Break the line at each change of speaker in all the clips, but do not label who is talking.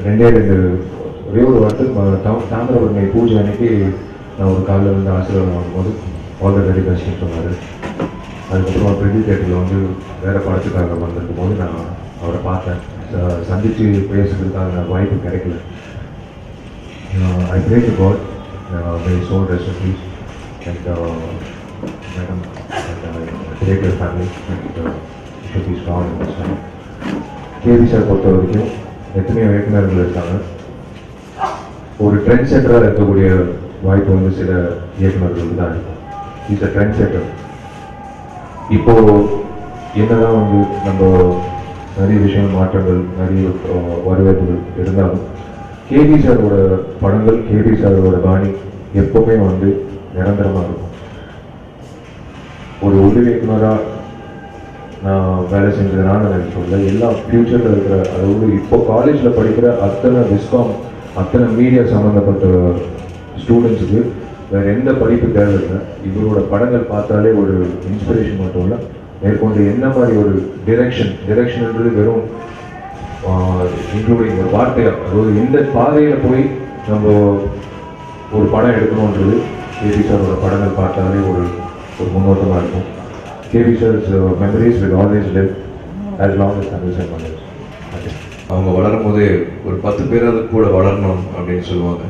ரெண்டே ஒரே ஒரு வாரத்துக்கு தாமிரபரணி பூஜை அன்னைக்கு நான் ஒரு காலில் வந்து ஆசீர்வாதம் வாங்கும்போது ஆல் த வெரி பெஸ்ட்னு சொன்னார். அதுக்கப்புறம் பிரதி தேட்டரில் வந்து வேறு படத்துக்காக வந்திருக்கும் போது நான் அவரை பார்த்தேன். சந்தித்து பேசுறதுக்காக வாய்ப்பு கிடைக்கல. I pray to God, may his soul rest in peace, and madam, and I pray to your family, and should be strong in this time. KV sir பொறுத்த வரைக்கும் எத்தனையோ இயக்குநர்கள் இருக்காங்க. ஒரு ட்ரெண்ட் செட்டராக இருக்கக்கூடிய வாய்ப்பு வந்து சில இயக்குநர்கள் தான் இருக்கும். Is a trend செட்டர். இப்போது என்னதான் வந்து நம்ம நிறைய விஷயங்கள் மாற்றங்கள் நிறைய வரவேற்புகள் இருந்தாலும் கேபி சாரோட படங்கள் கேபி சாரோட பாணி எப்போவுமே வந்து நிரந்தரமாக இருக்கும். ஒரு உதவி இயக்குனராக நான் வேலை செஞ்சதுனால எனக்கு சொல்ல எல்லா ஃப்யூச்சரில் இருக்கிற அதாவது இப்போ காலேஜில் படிக்கிற அத்தனை விஸ்காம் அத்தனை மீடியா சம்மந்தப்பட்ட ஸ்டூடெண்ட்ஸுக்கு வேறு எந்த படிப்பு தேவையில்லை. இவரோட படங்கள் பார்த்தாலே ஒரு இன்ஸ்பிரேஷன் மட்டும் இல்லை, மேற்கொண்டு என்ன மாதிரி ஒரு டிரெக்ஷன்ன்றது வெறும் இன்க்ளூடிங் ஒரு வார்த்தையாக, அதாவது இந்த பாதையில் போய் நம்ம ஒரு படம் எடுக்கணுன்றது கேபி சாரோட படங்கள் பார்த்தாலே ஒரு முன்னோட்டமாக இருக்கும். KB sir's memories will always live as long as Tamil memories.
அவங்க வளரும் போதே ஒரு 10 பேராவது கூட வளரணும் அப்படின்னு சொல்லுவாங்க.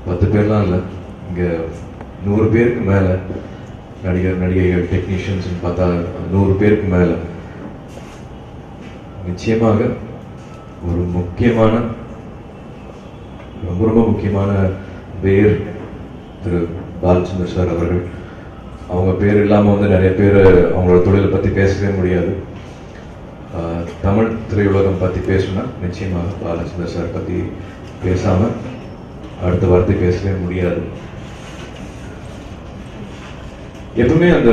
10 பேர்லாம் இல்லை, இங்கே 100 பேருக்கு மேலே நடிகைகள் டெக்னீஷியன்ஸ்ன்னு பார்த்தா 100 பேருக்கு மேலே. நிச்சயமாக ஒரு முக்கியமான ரொம்ப முக்கியமான பேர் திரு பாலச்சந்தர் சார் அவர்கள். அவங்க பேர் இல்லாமல் வந்து நிறைய பேர் அவங்களோட தொழிலை பற்றி பேசவே முடியாது. தமிழ் திரையுலகம் பற்றி பேசணும்னா நிச்சயமாக பாலச்சந்தர் சார் பற்றி பேசாமல் அடுத்த வார்த்தை பேசவே முடியாது. எப்பவுமே அந்த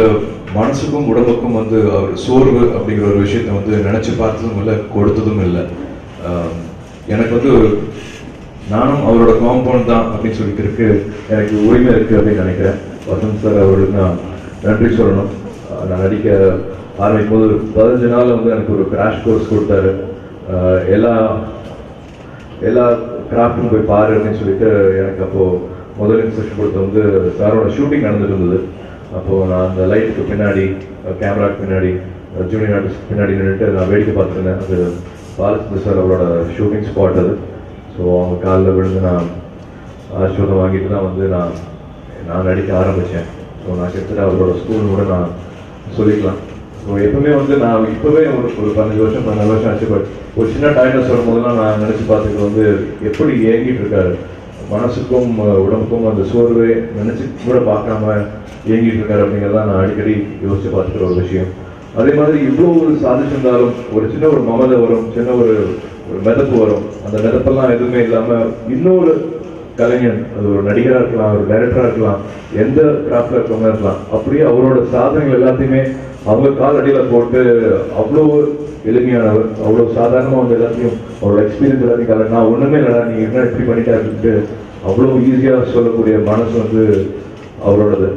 மனசுக்கும் உடம்புக்கும் வந்து அவர் சோர்வு அப்படிங்கிற ஒரு விஷயத்தை வந்து நினச்சி பார்த்ததும் இல்லை, கொடுத்ததும் இல்லை. எனக்கு வந்து நானும் அவரோட காம்பவுண்ட் தான் அப்படின்னு சொல்லிக்கிறதுக்கு எனக்கு உரிமை இருக்குது அப்படின்னு நினைக்கிறேன். வசந்த் சார் அவர்களுக்கு நான் நன்றி சொல்லணும். நான் நடிக்க ஆரம்பிக்கும் போது 15 நாள் வந்து எனக்கு ஒரு கிராஷ் கோர்ஸ் கொடுத்தாரு. எல்லா கிராஃப்டும் போய் பாரு அப்படின்னு சொல்லிட்டு எனக்கு அப்போது முதல் இன்ஸ்ட்ரக்ஷன் கொடுத்த வந்து சாரோட ஷூட்டிங் நடந்துட்டு இருந்தது. அப்போது நான் அந்த லைட்டுக்கு பின்னாடி கேமராக்கு பின்னாடி ஜூனியர் ஆர்டிஸ்ட் பின்னாடி நின்றுட்டு நான் வேடிக்கை பார்த்துருந்தேன். அது பாலச்சந்தர் சார் அவரோட ஷூட்டிங் ஸ்பாட் அது. ஸோ அவங்க காலில் விழுந்து நான் ஆசீர்வாதம் வாங்கிட்டு தான் வந்து நான் நடிக்க ஆரம்பித்தேன். ஸோ நான் கிட்டத்தட்ட அவரோட ஸ்கூல் கூட நான் சொல்லிக்கலாம். ஸோ எப்பவுமே வந்து நான் இப்போவே ஒரு 15 வருஷம் ஆச்சு. பட் ஒரு சின்ன டைம்னஸ் வரும்போதெல்லாம் நான் நினச்சி பார்த்துட்டு வந்து எப்படி ஏங்கிட்டு இருக்காரு, மனசுக்கும் உடம்புக்கும் அந்த சோர்வை நினச்சி கூட பார்க்காம ஏங்கிட்டு இருக்காரு அப்படிங்கிறதான் நான் அடிக்கடி யோசித்து பார்த்துக்கிற ஒரு விஷயம். அதே மாதிரி இவ்வளோ ஒரு சாதிச்சிருந்தாலும் ஒரு சின்ன ஒரு மமதை வரும், சின்ன ஒரு மிதப்பு வரும். அந்த மிதப்பெல்லாம் எதுவுமே இல்லாமல் இன்னொரு கலைஞன், அது ஒரு நடிகராக இருக்கலாம், ஒரு டைரக்டராக இருக்கலாம், எந்த கிராஃப்டில் இருக்கவங்க இருக்கலாம், அப்படியே அவரோட சாதனைகள் எல்லாத்தையுமே அவங்க கால் அடியில் போட்டு அவ்வளோ எளிமையானவர், அவ்வளோ சாதாரணமாக வந்து எல்லாத்தையும் அவரோட எக்ஸ்பீரியன்ஸ் எல்லாத்தையும் கால நான் ஒன்றுமே இல்லைடா நீங்கள் என்ன எப்படி பண்ணிட்டாருன்ட்டு அவ்வளோ ஈஸியாக சொல்லக்கூடிய மனசு வந்து அவரோடது.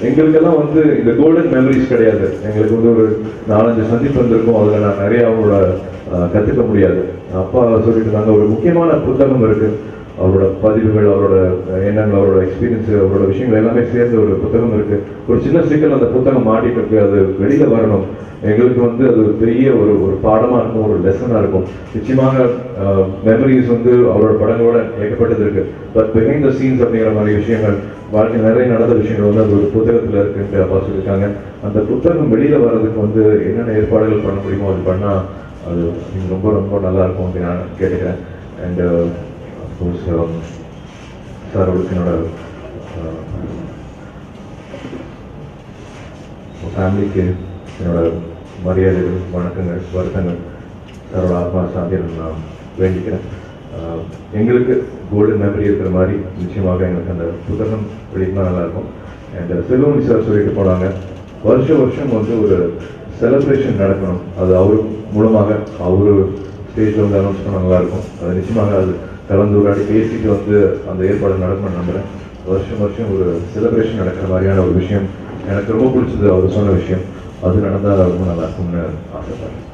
எங்களுக்கெல்லாம் வந்து இந்த கோல்டன் மெமரிஸ் கிடையாது. எங்களுக்கு வந்து ஒரு 4-5 சந்திப்பு வந்திருக்கும், அதில் நான் நிறைய அவரோட கற்றுக்க முடியாது. அப்பா சொல்லிட்டு இருந்தாங்க ஒரு முக்கியமான புத்தகம் இருக்குது, அவரோட பதிவுகள், அவரோட எண்ணங்கள், அவரோட எக்ஸ்பீரியன்ஸு, அவரோட விஷயங்கள் எல்லாமே சேர்ந்த ஒரு புத்தகம் இருக்குது. ஒரு சின்ன சிக்கல் அந்த புத்தகம் மாட்டிட்டு இருக்கு, அது வெளியில் வரணும். எங்களுக்கு வந்து அது பெரிய ஒரு பாடமாக இருக்கும், ஒரு லெசனாக இருக்கும். நிச்சயமாக மெமரிஸ் வந்து அவரோட படங்களோட ஏகப்பட்டது இருக்கு. பட் பிஹைண்ட் த சீன்ஸ் அப்படிங்கிற மாதிரி விஷயங்கள், வாழ்க்கை நிறைய நடந்த விஷயங்கள் வந்து அது ஒரு புத்தகத்தில் இருக்குன்ட்டு அப்பா சொல்லியிருக்காங்க. அந்த புத்தகம் வெளியில் வர்றதுக்கு வந்து என்னென்ன ஏற்பாடுகள் பண்ண முடியுமோ அது பண்ணால் அது ரொம்ப ரொம்ப நல்லா இருக்கும் அப்படின்னு நான் கேட்டுக்கிறேன். அண்ட் அஃப்கோர்ஸ் சார் அவருக்கு என்னோட ஃபேமிலிக்கு என்னோட மரியாதைகள், வணக்கங்கள், வருத்தங்கள், சாரோட ஆத்மா சாந்தியை நான் வேண்டிக்கிறேன். எங்களுக்கு கோல்டன் மெமரி இருக்கிற மாதிரி நிச்சயமாக எங்களுக்கு அந்த புத்தகம் வெளியிட்டா நல்லாயிருக்கும். அண்ட் செல்வமணி சார் சொல்லிட்டு போனாங்க, வருஷம் வந்து ஒரு செலிப்ரேஷன் நடக்கணும், அது அவர் மூலமாக அவர் ஸ்டேஜில் வந்து அனௌன்ஸ் பண்ண நல்லாயிருக்கும். அது நிச்சயமாக அது கலந்துரையாடி பேசிட்டு வந்து அந்த ஏற்பாடு நடக்கணும்னு நம்புகிறேன். வருஷம் ஒரு செலிப்ரேஷன் நடக்கிற மாதிரியான ஒரு விஷயம் எனக்கு ரொம்ப பிடிச்சது. அவர் சொன்ன விஷயம் அது நடந்தால் ரொம்ப நல்லா இருக்கும்னு ஆசைப்படுறேன்.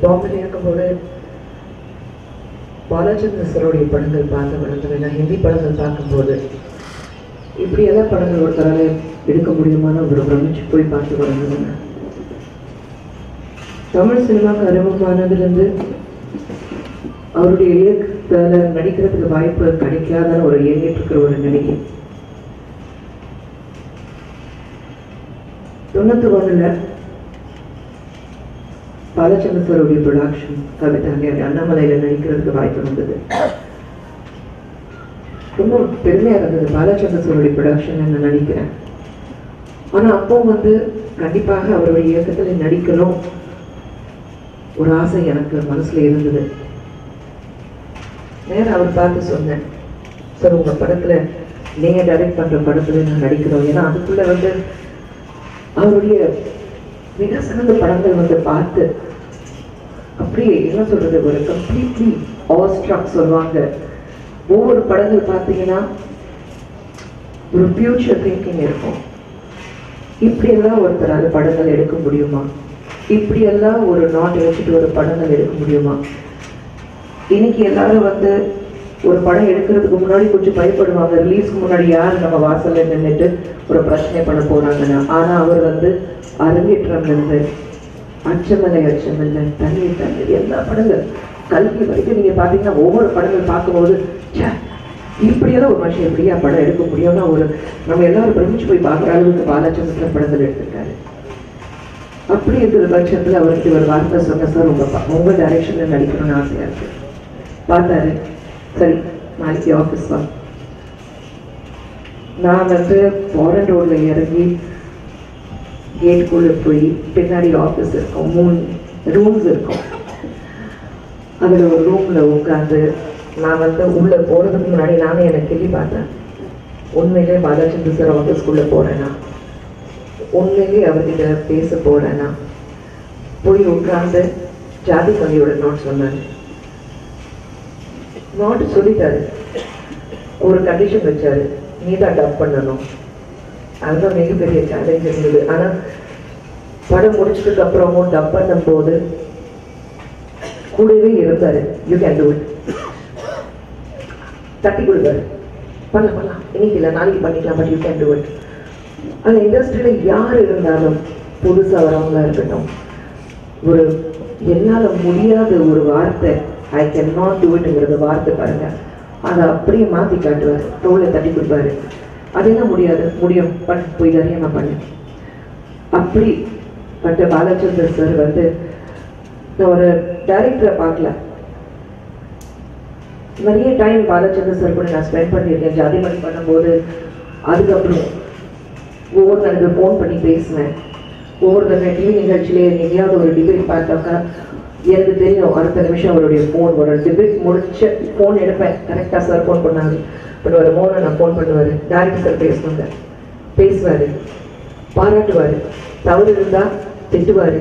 பாம்பேல இருக்கும்போது பாலச்சந்திர சாரோடைய படங்கள் பார்த்து வளர்ந்தவன். நான் ஹிந்தி படங்கள் பார்க்கும்போது இப்படியெல்லாம் படங்கள் ஒருத்தரால் எடுக்க முடியுமான ஒரு பிரமிச்சு போய் பார்த்து வளர்ந்தவன். தமிழ் சினிமாவுக்கு அறிமுகமானதுலேருந்து அவருடைய இயக்கத்தில் நடிக்கிறதுக்கு வாய்ப்பு கிடைக்காதான்னு ஒரு ஏங்கிட்டு இருக்கிற ஒரு நடிகை. 91 பாலச்சந்திர சாருடைய ப்ரொடக்ஷன் கவிதாங்க அண்ணாமலையில் நடிக்கிறதுக்கு வாய்ப்பு வந்தது. ரொம்ப பெருமையாக இருந்தது பாலச்சந்திர சாருடைய ப்ரொடக்ஷன் நான் நினைக்கிறேன். ஆனால் அப்போ கண்டிப்பாக அவருடைய இயக்கத்தில் நடிக்கணும் ஒரு ஆசை எனக்கு மனசில் இருந்தது. நேரம் அவர் பார்த்து சொன்னேன், சார் உங்கள் படத்தில் நீங்கள் டைரக்ட் பண்ணுற படத்தில் நான் நடிக்கிறோம். ஏன்னா அதுக்குள்ளே அவருடைய மிக சிறந்த படங்கள் பார்த்து அப்படியே என்ன சொல்றது, ஒரு கம்ப்ளீட்லி ஆஸ்ட்ரக் சொல்லுவாங்க. ஒவ்வொரு படங்கள் பார்த்தீங்கன்னா ஒரு ஃபியூச்சர் திங்கிங் இருக்கும். இப்படியெல்லாம் ஒருத்தரால் படங்கள் எடுக்க முடியுமா, இப்படியெல்லாம் ஒரு நாட்டை வச்சுட்டு ஒரு படங்கள் எடுக்க முடியுமா. இன்னைக்கு எல்லாரும் ஒரு படம் எடுக்கிறதுக்கு முன்னாடி கொஞ்சம் பயப்படுவாங்க. ரிலீஸ்க்கு முன்னாடி யார் நம்ம வாசல்ல நின்றுட்டு ஒரு பிரச்சனை பண்ண போறாங்கன்னா. ஆனா அவர் அரங்கேற்றம் இருந்து அச்சமில்லை அச்சமில்லை, தண்ணீர் தண்ணீர், எல்லா படங்கள் கல்வி வரைக்கும் நீங்க பாத்தீங்கன்னா ஒவ்வொரு படங்கள் பார்க்கும்போது இப்படியெல்லாம் ஒரு மனுஷன் எப்படியா படம் எடுக்க முடியும்னா நம்ம எல்லாரும் பிரமிச்சு போய் பார்க்குற அளவுக்கு பாலச்சந்திர படங்கள் எடுத்திருக்காரு. அப்படி இருக்கிற பட்சத்தில் அவருக்கு ஒரு வார்த்தை சொன்ன, சார் உங்க டைரக்ஷன்ல நடிக்கணும்னு ஆசையா இருக்கு. பார்த்தாரு, சரி நாளைக்கு ஆஃபீஸ் வா. நான் ஃபாரன் ரோட்ல இறங்கி கேட்டுக்குள்ள போய் பின்னாடி ஆஃபீஸ் இருக்கும், 3 ரூம்ஸ் இருக்கும். அதில் ஒரு ரூம்ல உட்காந்து நான் உள்ள போறதுக்கு முன்னாடி நானே எனக்கு கேள்வி பார்த்தேன், உண்மையிலே பாலச்சந்திர சார் ஆஃபீஸ்க்குள்ள போறேன்னா, உண்மையிலே அவர்கிட்ட பேச போறேன்னா. போய் உட்கார்ந்து ஜாதி மொழியோட நோட் சொன்னாரு. நோட்டு சொல்லிட்டாரு, ஒரு கண்டிஷன் வச்சாரு, நீ தான் டப் பண்ணணும். அதுதான் மிகப்பெரிய சேலஞ்ச் இருந்தது. ஆனா படம் முடிச்சதுக்கு அப்புறமும் டப் பண்ணும் போது கூடவே இருந்தாரு. யூ கேன் டூ இட், தட்டி கொடுத்தாரு, பண்ணலாம் இன்னைக்கு இல்லை நாளைக்கு பண்ணிக்கலாம், but you can do it. அந்த இண்டஸ்ட்ரியில யார் இருந்தாலும் புதுசாக வரவங்களா இருக்கட்டும், ஒரு என்னால் முடியாத ஒரு வார்த்தை ஐ கேன் நாட் டூ இட்ங்கிறது வார்த்தை பாருங்க, அதை அப்படியே மாற்றி காட்டுவார், தோலை தட்டி கொடுப்பாரு. அது என்ன முடியாது, முடியும், பட் போய் தைரியமா பண்ணு. அப்படி பட்ட பாலச்சந்திர சார் நான் ஒரு டைரக்டரை பார்க்கல, நிறைய டைம் பாலச்சந்திர சார் கூட நான் ஸ்பெண்ட் பண்ணியிருக்கேன் ஜாதிமணி பண்ணும்போது. அதுக்கப்புறம் ஒவ்வொரு தடவை ஃபோன் பண்ணி பேசினேன். ஒவ்வொரு தடவை டிவி நிகழ்ச்சியிலே எங்கேயாவது ஒரு டிபேட் பார்த்தாக்கா எனக்கு தெரியும் அடுத்த நிமிஷம் அவருடைய ஃபோன் வரும். டிபேட் முடிச்ச ஃபோன் எடுப்பேன், கரெக்டாக சார் ஃபோன் பண்ணாங்க. பட் ஒரு மோனை நான் ஃபோன் பண்ணுவார், டேரக்டர் சார் பேசுவாங்க, பேசுவார், பாராட்டுவார், தவறு இருந்தால் திட்டுவார்,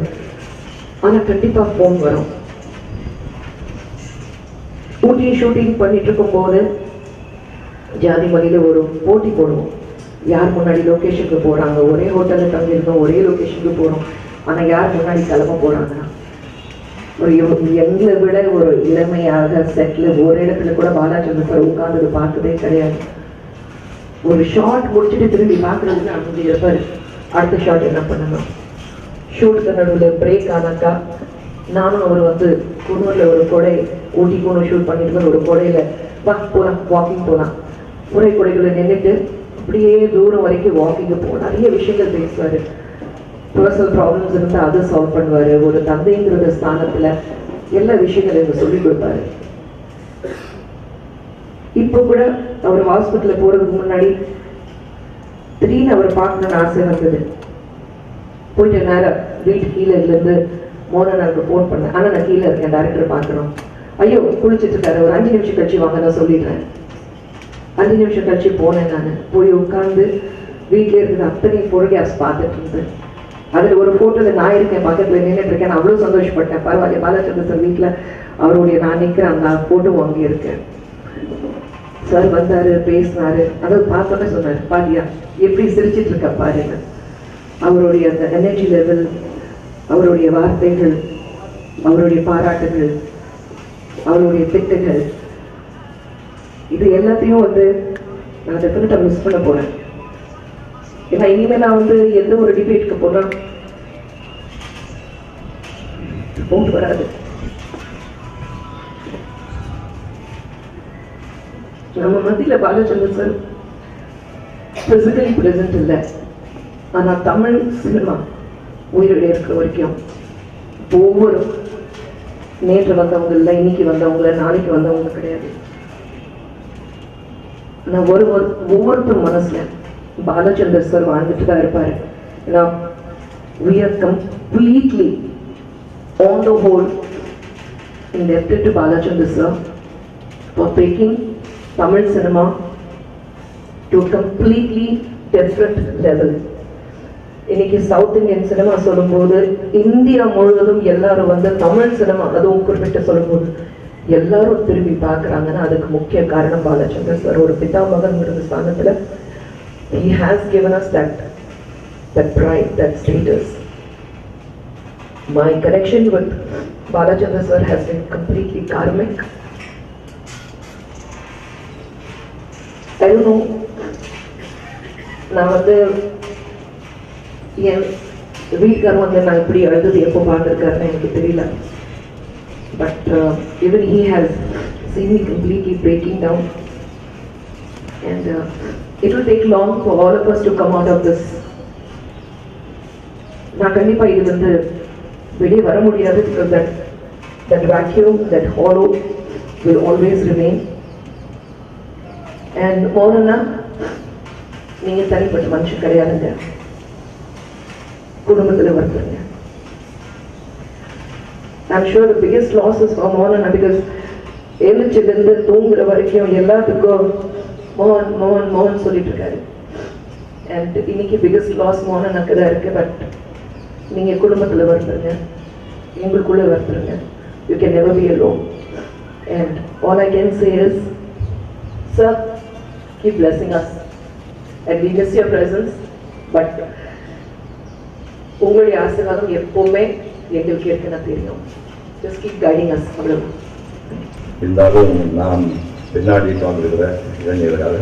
ஆனால் கண்டிப்பாக ஃபோன் வரும். ஊட்டி ஷூட்டிங் பண்ணிட்டு இருக்கும்போது ஜாதிமணியில் ஒரு போட்டி போடுவோம், யார் முன்னாடி லொக்கேஷனுக்கு போகிறாங்க. ஒரே ஹோட்டலில் தங்கியிருக்கோம், ஒரே லொக்கேஷனுக்கு போகிறோம், ஆனால் யார் முன்னாடி கிளம்ப போகிறாங்கன்னா. ஒரு எங்களை விட ஒரு இளமையாக செட்டில் ஒரு இடத்துல கூட பாலச்சந்திர சார் உட்கார்ந்து பார்த்ததே கிடையாது. ஒரு ஷார்ட் முடிச்சுட்டு திரும்பி பார்க்கறதுக்கு அங்கே இருப்பார், அடுத்த ஷார்ட் என்ன பண்ணணும். ஷூட்டுக்கு நடுவில் பிரேக் ஆனாக்கா நானும் அவர் குன்னூரில் ஒரு கொடை, ஊட்டி குன்னூர் ஷூட் பண்ணிட்டு ஒரு கொடையில் போகலாம், வாக்கிங் போகலாம். உரை கொடைகளை நின்றுட்டு அப்படியே தூரம் வரைக்கும் வாக்கிங்கு போகலாம். நிறைய விஷயங்கள் பேசுவார், பர்சனல் ப்ராப்ளம்ஸ் இருந்தால் அதை சால்வ் பண்ணுவார். ஒரு தந்தைங்கிற ஸ்தானத்தில் எல்லா விஷயங்களும் எனக்கு சொல்லிக் கொடுப்பாரு. இப்போ கூட அவர் ஹாஸ்பிட்டலில் போகிறதுக்கு முன்னாடி திடீர்னு அவர் பார்க்கணுன்னு ஆசை வந்தது. போயிட்டு நேரம் வீட்டு கீழே இருந்து மோனன் எனக்கு ஃபோன் பண்ணேன், ஆனால் நான் கீழே இருக்கேன், டேரக்டர் பார்க்கணும். ஐயோ குளிச்சுட்டு இருக்காரு, ஒரு 5 நிமிஷம் கழிச்சு வாங்க நான் சொல்லிடுறேன். 5 நிமிஷம் கழிச்சு போனேன். நான் போய் உட்காந்து வீட்டிலே இருக்குது அத்தனை ஃபோட்டோகிராஃப்ஸ் பார்த்துட்டு இருந்தேன். அதில் ஒரு ஃபோட்டோவில் நான் இருக்கேன், பக்கத்தில் நின்றுட்டு இருக்கேன். நான் அவ்வளோ சந்தோஷப்பட்டேன். பரவாயில்ல, பாலச்சந்திர சார் வீட்டில் அவருடைய நான் நிற்கிறேன், அந்த ஃபோட்டோ அங்கே இருக்கேன். சார் வந்தார், பேசினார், அதாவது பார்த்தோன்னே சொன்னார், பாத்தியா எப்படி சிரிச்சிட்டு இருக்க பாருங்க. அவருடைய அந்த எனர்ஜி லெவல், அவருடைய வார்த்தைகள், அவருடைய பாராட்டுகள், அவருடைய திட்டுகள் இது எல்லாத்தையும் வந்து நான் டெஃபினட்டாக மிஸ் பண்ண போகிறேன். ஏன்னா இனிமேல் நான் வந்து எந்த ஒரு டிபேட்டுக்கு போனால் போட்டு வராது. நம்ம மத்தியில் பாலச்சந்தர் சார் பிசிக்கலி பிரசன்ட் இல்லை, ஆனால் தமிழ் சினிமா உயிரோட இருக்கிற வரைக்கும் ஒவ்வொரு நேற்று வந்தவங்க இல்லை, இன்னைக்கு வந்தவங்க, நாளைக்கு வந்தவங்க கிடையாது. ஆனால் ஒவ்வொருத்தர் மனசுல பாலச்சந்தர் சார் வாழ்ந்துட்டு தான் இருப்பாரு. ஏன்னா we are completely on the whole indebted to Balachandra sir for taking Tamil cinema to a completely different level. இன்னைக்கு சவுத் இந்தியன் சினிமா சொல்லும்போது இந்தியா முழுவதும் எல்லாரும் வந்து தமிழ் சினிமா அதுவும் குறிப்பிட்டு சொல்லும்போது எல்லாரும் திரும்பி பார்க்குறாங்கன்னா அதுக்கு முக்கிய காரணம் பாலச்சந்தர் சார். ஒரு பிதாமகன் ஸ்தானத்துல he has given us that pride, that status. My connection with Balachandra sir has been completely karmic. I don't know, நான் வந்து என் வீட்டுக்காரன் வந்து நான் இப்படி அழுது எப்போ பார்த்துருக்காருன்னு எனக்கு தெரியல. But even he has seen me completely breaking down, and it will take long for all of us to come out of this. நான் கண்டிப்பா இது வந்து வெளியே வர முடியாது, because that vacuum, that hollow will always remain. And மோகனா, நீங்க தனிப்பட்ட மனுஷன் கிடையாதுங்க, குடும்பத்தில் வருதுங்க. I'm sure the biggest loss is for Mohan, because எழுச்சிலிருந்து தூங்குற வரைக்கும் எல்லாத்துக்கும் மோகன் மோகன் மோகன் சொல்லிட்டு இருக்காரு. அண்ட் இன்னைக்கு பிகெஸ்ட் லாஸ் மோகனுக்கு தான் இருக்கு. பட் நீங்க குடும்பத்தில் வருதுங்க, எங்களுக்குள்ள வருதுங்க. You can never be alone. And all I can say is, sir, keep blessing us. And we miss your presence. But உங்களுடைய ஆசீர்வாதம் எப்பவுமே எங்களுக்கு இருக்குன்னு தெரியும். Just keep guiding us.
இருந்தாலும் நான் பின்னாடி தோன்றுகிற இளைஞர்களாக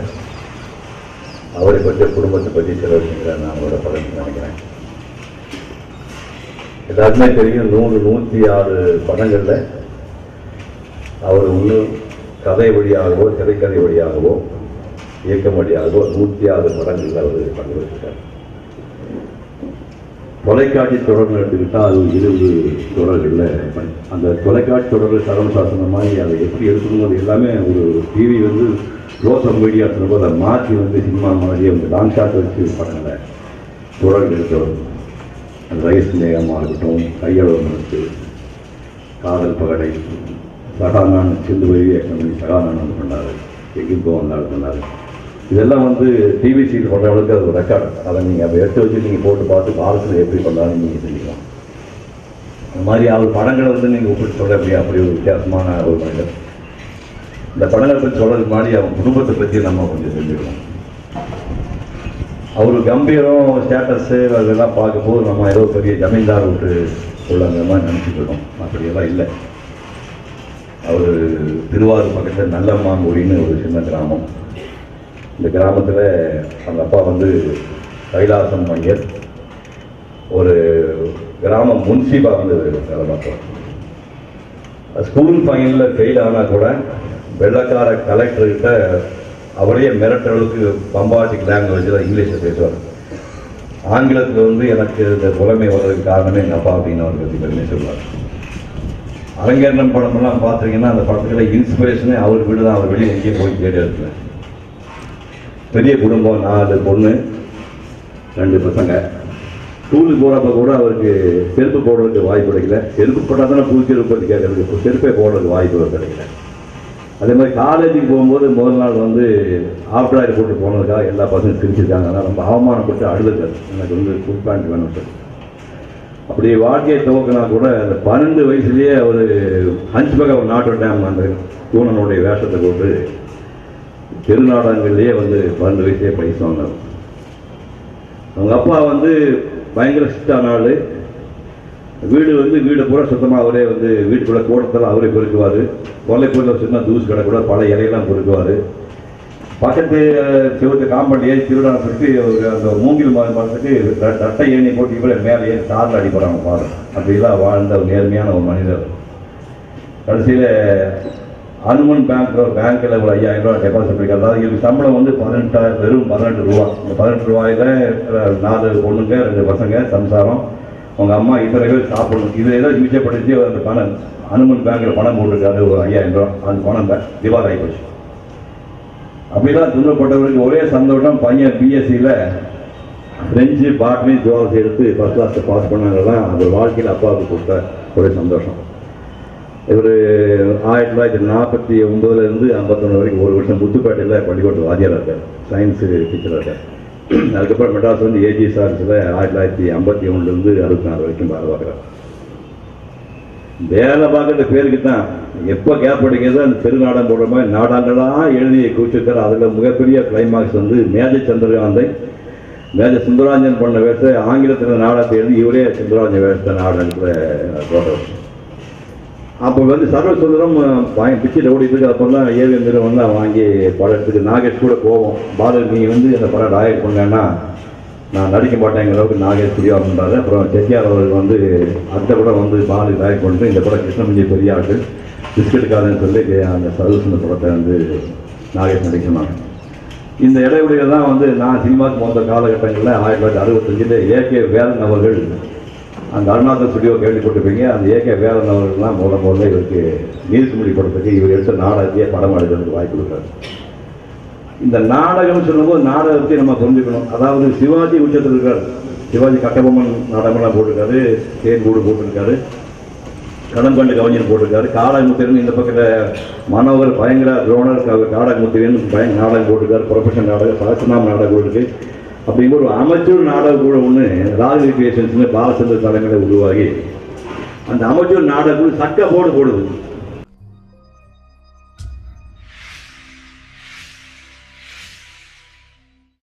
அவரை பற்றி குடும்பத்தை பற்றி சில விஷயங்களை நான் அவரோட படத்தில் நினைக்கிறேன். எல்லாருமே தெரியும், 100-106 படங்களில் அவர் இன்னும் கதை வழியாகவோ திரைக்கதை வழியாகவோ இயக்கம் வழியாகவோ 106 படங்களில் அவர் பங்கு வச்சிருக்கார். தொலைக்காட்சி தொடர்பு எடுத்துக்கிட்டால் அது 20 தொடர்களில் அந்த தொலைக்காட்சி தொடர்கள் சரமசாசனம் மாதிரி அதை எப்படி எடுக்கணும், அது எல்லாமே ஒரு டிவி வந்து க்ளோஸ்அப் மீடியா சொல்லும்போது அதை மாற்றி வந்து சினிமா மாதிரி அவங்க லாங் ஷாட் வச்சு படங்களை தொடர்கள் எடுத்தவர். அந்த ரைஸ் நேகமாக இருக்கட்டும், கையளவு மனசு, காதல் பகடை, சகானான் சிந்து வழி பண்ணி சகானான் பண்ணார், எங்கின் போவந்தாள் பண்ணார். இதெல்லாம் வந்து டிவி சீட் பண்ணுறவங்களுக்கு அது ஒரு ரெக்கார்டு. அதை நீங்கள் அப்போ எடுத்து வச்சு நீங்கள் போட்டு பார்த்து காலத்தில் எப்படி பண்ணாலும் நீங்கள் செஞ்சுக்கலாம். இந்த மாதிரி அவர் படங்களை வந்து நீங்கள் ஒப்பிட்டு சொல்ல அப்படியே அப்படி ஒரு வித்தியாசமான ஒரு மனிதர். இந்த படங்களை பற்றி சொல்கிறதுக்கு முன்னாடி அவங்க குடும்பத்தை பற்றி நம்ம கொஞ்சம் தெரிஞ்சுக்கணும். அவர் கம்பீரம், ஸ்டேட்டஸு அதெல்லாம் பார்க்கும்போது நம்ம ஏதோ பெரிய ஜமீன்தார் விட்டு உள்ளங்கிற மாதிரி நினச்சிக்கிட்டோம். அப்படியெல்லாம் இல்லை. அவர் திருவாரூர் பக்கத்தில் நல்லம்மாங்குடின்னு ஒரு சின்ன கிராமம். இந்த கிராமத்தில் அவங்க அப்பா வந்து கைலாசம் ஐயர் ஒரு கிராம முன்சிபா வந்து வேலை பார்க்குறாங்க. ஸ்கூல் ஃபைனலில் ஃபெயில் ஆனால் கூட வெள்ளக்கார கலெக்டர்கிட்ட அவரையே மிரட்டலுக்கு பம்பாட்டிக் லாங்குவேஜில் இங்கிலீஷில் பேசுவார். ஆங்கிலத்தில் வந்து எனக்கு இந்த புலமை வர்றதுக்கு காரணமே எங்கள் அப்பா அப்படின்னு அவர் பற்றி பெருமை சொல்லுவார். அரங்கேற்றம் படமெல்லாம் பார்த்தீங்கன்னா அந்த படத்துல இன்ஸ்பிரேஷனே அவர் வீடு தான். அவர் வெளியே எங்கேயும் போய் தேடி எடுக்கல. பெரிய குடும்பம், 4 பொண்ணு 2 பசங்க. ஸ்கூலுக்கு போகிறப்ப கூட அவருக்கு செருப்பு போடுறதுக்கு வாய்ப்பு கிடைக்கல. செருப்பு போட்டால் தானே புது செருப்பு பற்றி கேட்கறதுக்கு செருப்பே போடுறதுக்கு வாய்ப்பு கிடைக்கல. அதே மாதிரி காலேஜுக்கு போகும்போது முதல் நாள் வந்து ஆஃப்டர் ஆயில் போட்டு போனதுக்காக எல்லா பசங்களும் சிரிச்சிருக்காங்க. ஆனால் ரொம்ப அவமானப்பட்டு அழுதுட்டார், எனக்கு வந்து ஃபுல் பேண்ட் வேணும் சார். அப்படி வாழ்க்கையை துவக்கினா கூட அந்த 12 வயசுலேயே அவர் ஹன்ச்பேக் ஆஃப் நாட்டர் டேம் அந்த கூனனுடைய வேஷத்தை போட்டு தெருநாடகங்கள்லேயே வந்து 12 வயசுலேயே பைசா வாங்கினார். அவங்க அப்பா வந்து பயங்கர ஸ்ட்ரிக்டான ஆள். வீடு பூரா சுத்தமாக அவரே வந்து வீட்டுக்குள்ளே கூடத்தெல்லாம் அவரே பொறுக்குவார். கொல்லைப்பூரில் சின்ன தூசு கடை கூட பல இலையெல்லாம் பொறுக்குவார். பக்கத்து சிவத்து காம்பவுண்ட் ஏறி திருவிழா சுற்றி அந்த மூங்கில் மரத்துக்கு ரட்டை ஏணி போட்டு கூட மேலே ஏறி காரில் அடிப்படுறாங்க பாரு. அப்படிலாம் வாழ்ந்த ஒரு நேர்மையான ஒரு மனிதர். கடைசியில் அனுமன் பேங்க்கில் ஒரு 5000 ரூபா டெபாசிட் பண்ணிருக்காரு. அதாவது இதுக்கு சம்பளம் வந்து 18,000, வெறும் 18 ரூபா. இந்த 18 ரூபாயில் 4 பொண்ணுங்க 2 பசங்க சம்சாரம், அவங்க அம்மா இத்தனை பேர் சாப்பிடணும். இது ஏதாவது மிச்சப்படுத்தி அந்த பணம் அனுமன் பேங்க்கில் பணம் போட்டிருக்காரு ஒரு 5000 ரூபா. அந்த பணம் திவால் ஆகி போச்சு. அப்படிலாம் துன்பப்பட்டவருக்கு ஒரே சந்தோஷம், பையன் பிஎஸ்சியில் ஃப்ரெஞ்சு பாட்னி ஜுவாலஜி எடுத்து ஃபர்ஸ்ட் கிளாஸை பாஸ் பண்ணாங்கலாம். அந்த வாழ்க்கையில் அப்பாவுக்கு கொடுத்த ஒரே சந்தோஷம். இவர் 1949 51 வரைக்கும் 1 வருஷம் புத்துப்பேட்டையில் பள்ளிக்கூட வாத்தியாராக இருக்கார், சயின்ஸு டீச்சராக இருக்கார். அதுக்கப்புறம் மெட்ராஸ் வந்து ஏஜி சார்ஸில் 1951 64 வரைக்கும் வேலை பார்க்குறார். வேலை பார்க்குற பேருக்கு தான் எப்போ கேப் அடிக்கிறது அந்த பெருநாடம் போடுற மாதிரி நாடகங்களாக எழுதி குவிச்சிருக்கார். அதில் மிகப்பெரிய கிளைமாக்ஸ் வந்து மேஜர் சந்திரகாந்தை மேஜர் சுந்தராஞ்சன் பண்ண வேஷத்தை ஆங்கிலத்தில் நாடகத்தை எழுதி இவரே சுந்தராஞ்சன் வேஷத்தை நாடகத்தில் போட்டவர். அப்போ வந்து சர்வசுந்தரம் பிச்சுட்டு ஓடிட்டு இருக்கு. அப்போ தான் ஏவிஎம் வந்து வாங்கி படத்துக்கு நாகேஷ் கூட போவோம். பாலு நீ வந்து அந்த படம் டாயட் பண்ணேன்னா நான் நடிக்க மாட்டேங்கிற அளவுக்கு நாகேஷ் புரியாதுன்றாரு. அப்புறம் செட்டியார் அவர்கள் வந்து அந்த படம் வந்து பாலு டாயட் பண்ணிட்டு இந்த படம் கிருஷ்ணமஞ்சி பெரிய ஆட்கள் பிஸ்கெட்டுக்காதுன்னு சொல்லி அந்த சர்வசுந்தர படத்தை வந்து நாகேஷ் நடிக்க சொன்னாங்க. இந்த இடைவெளியில் தான் வந்து நான் சினிமாவுக்கு வந்த காலகட்டங்களில் 1965 ஏகே வேலன் அவர்கள் அந்த அருணாச்சல் ஸ்டுடியோ கேள்விப்பட்டிருப்பீங்க. அந்த ஏகே வேலன் அவர்கள்லாம் முதல்ல இவருக்கு நீர்க்குமிழி படத்துக்கு இவர் எடுத்த நாடகத்தையே படம் எடுக்கிறதுக்கு வாய்ப்பு கொடுக்குறாரு. இந்த நாடகம் சொல்லும்போது நாடகத்தை நம்ம புரிஞ்சுக்கணும். அதாவது சிவாஜி உச்சத்தில் இருக்கார். சிவாஜி கட்டபொம்மன் நாடகமெல்லாம் போட்டிருக்காரு, தேன்கூடு போட்டிருக்காரு, கடம்பண்டு கவிஞர் போட்டிருக்காரு, காடகமுத்திரன் இந்த பக்கத்தில் மனோகர் பயங்கர துரோணர் காடகமுத்திரன் பயங்கர நாடகம் போட்டிருக்காரு, ப்ரொஃபஷனல் நாடகம் சகசநாம் நாடகம் இருக்கு. அப்படிங்கிற ஒரு அமைச்சூர் நாடகம் கூட ஒன்று ராஜ் கிரியேஷன்ஸ்னு பாலச்சந்திர தலைமையில் உருவாகி அந்த அமைச்சூர் நாடகம் சக்க போடுது.